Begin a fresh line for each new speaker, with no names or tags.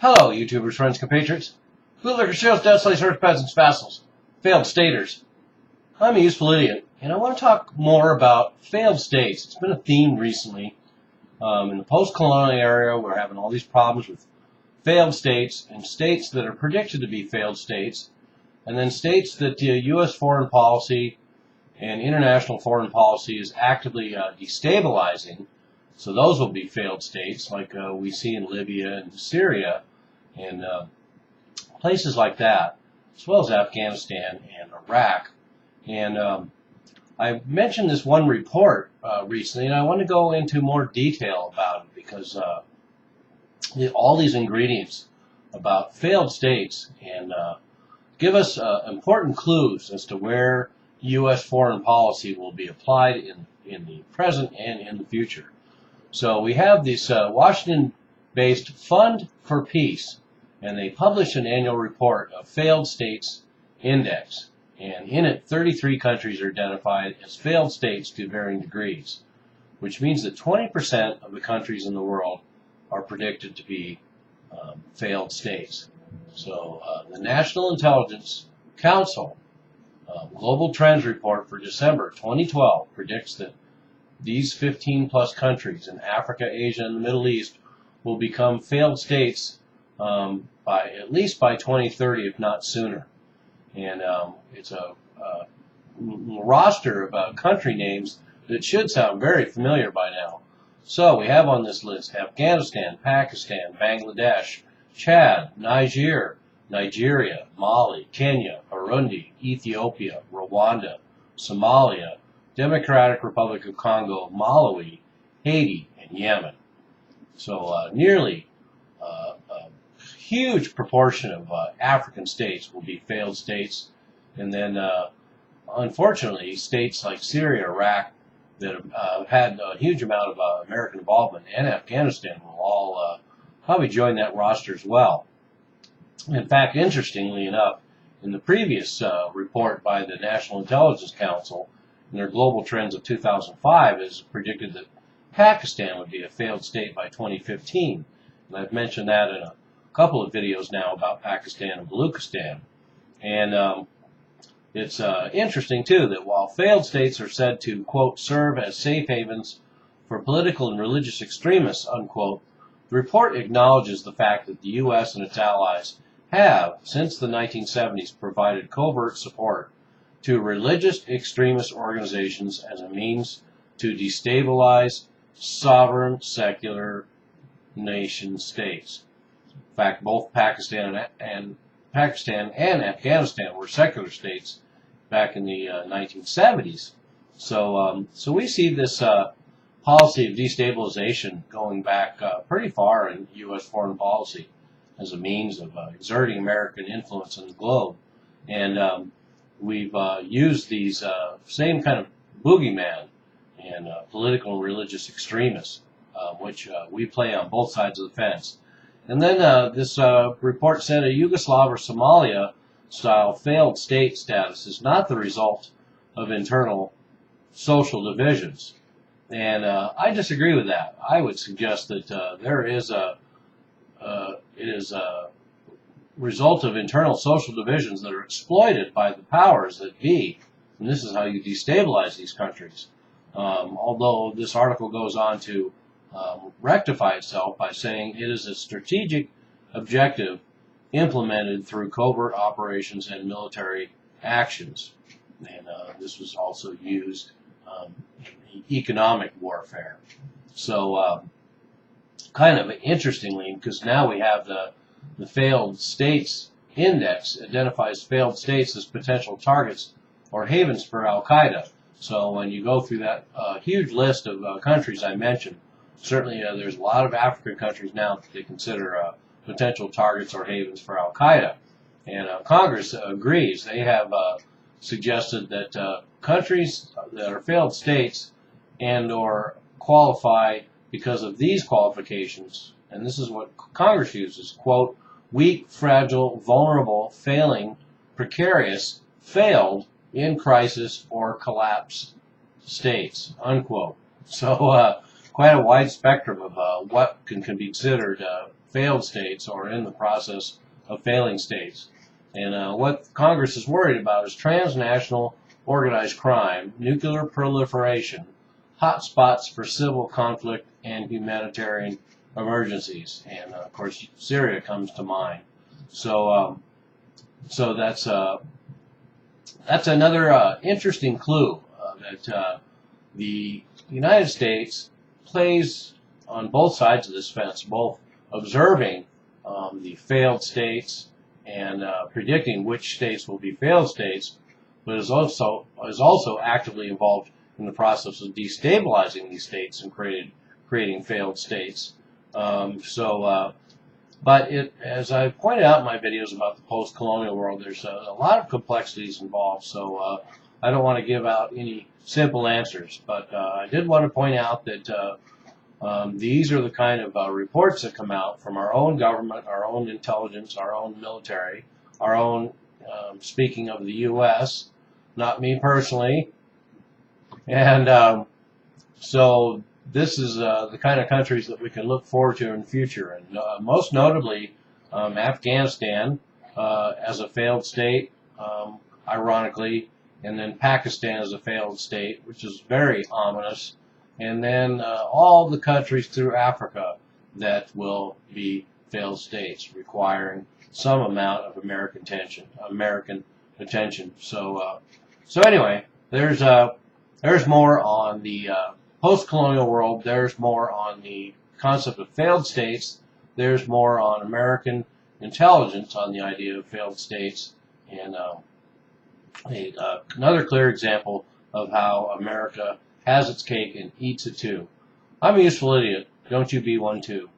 Hello, YouTubers, friends, compatriots, bootlickers, shills, dead slaves, earth peasants, vassals, failed staters. I'm a useful idiot, and I want to talk more about failed states. It's been a theme recently. In the post-colonial era, we're having all these problems with failed states and states that are predicted to be failed states, and then states that U.S. foreign policy and international foreign policy is actively destabilizing. So those will be failed states, like we see in Libya and Syria and places like that, as well as Afghanistan and Iraq. And I mentioned this one report recently, and I want to go into more detail about it because all these ingredients about failed states and give us important clues as to where U.S. foreign policy will be applied in the present and in the future. So we have this Washington-based Fund for Peace, and they published an annual report of failed states index. And in it, 33 countries are identified as failed states to varying degrees, which means that 20% of the countries in the world are predicted to be failed states. So the National Intelligence Council Global Trends Report for December 2012 predicts that these 15-plus countries in Africa, Asia, and the Middle East will become failed states at least by 2030, if not sooner. And it's a roster of country names that should sound very familiar by now. So we have on this list Afghanistan, Pakistan, Bangladesh, Chad, Nigeria, Mali, Kenya, Burundi, Ethiopia, Rwanda, Somalia, Democratic Republic of Congo, Malawi, Haiti, and Yemen. So nearly a huge proportion of African states will be failed states. And then, unfortunately, states like Syria, Iraq, that have had a huge amount of American involvement, and Afghanistan will all probably join that roster as well. In fact, interestingly enough, in the previous report by the National Intelligence Council, in their Global Trends of 2005, is predicted that Pakistan would be a failed state by 2015. And I've mentioned that in a couple of videos now about Pakistan and Baluchistan. And it's interesting, too, that while failed states are said to, quote, serve as safe havens for political and religious extremists, unquote, the report acknowledges the fact that the U.S. and its allies have, since the 1970s, provided covert support to religious extremist organizations as a means to destabilize sovereign secular nation states. In fact, both Pakistan and Afghanistan were secular states back in the 1970s. So we see this policy of destabilization going back pretty far in U.S. foreign policy as a means of exerting American influence in the globe. And we've used these same kind of boogeyman and political and religious extremists, which we play on both sides of the fence. And then this report said a Yugoslav or Somalia-style failed state status is not the result of internal social divisions. And I disagree with that. I would suggest that it is a result of internal social divisions that are exploited by the powers that be. And this is how you destabilize these countries. Although this article goes on to rectify itself by saying it is a strategic objective implemented through covert operations and military actions. And this was also used in economic warfare. So kind of interestingly, because now we have the failed states index identifies failed states as potential targets or havens for Al-Qaeda. So when you go through that huge list of countries I mentioned, certainly there's a lot of African countries now that they consider potential targets or havens for Al-Qaeda. And Congress agrees. They have suggested that countries that are failed states and or qualify because of these qualifications, and this is what Congress uses, quote, weak, fragile, vulnerable, failing, precarious, failed, in crisis or collapse states, unquote. So quite a wide spectrum of what can be considered failed states or in the process of failing states. And what Congress is worried about is transnational organized crime, nuclear proliferation, hotspots for civil conflict, and humanitarian emergencies. And of course, Syria comes to mind. So that's another interesting clue that the United States plays on both sides of this fence, both observing the failed states and predicting which states will be failed states, but is also actively involved in the process of destabilizing these states and creating failed states. But as I pointed out in my videos about the post-colonial world, there's a lot of complexities involved. So I don't want to give out any simple answers, but I did want to point out that these are the kind of reports that come out from our own government, our own intelligence, our own military, our own, speaking of the U.S., not me personally. And so this is the kind of countries that we can look forward to in the future. And most notably, Afghanistan as a failed state, ironically, and then Pakistan as a failed state, which is very ominous. And then all the countries through Africa that will be failed states, requiring some amount of American attention. So anyway, there's more on the post-colonial world. There's more on the concept of failed states. There's more on American intelligence on the idea of failed states, and another clear example of how America has its cake and eats it too. I'm a useful idiot. Don't you be one too.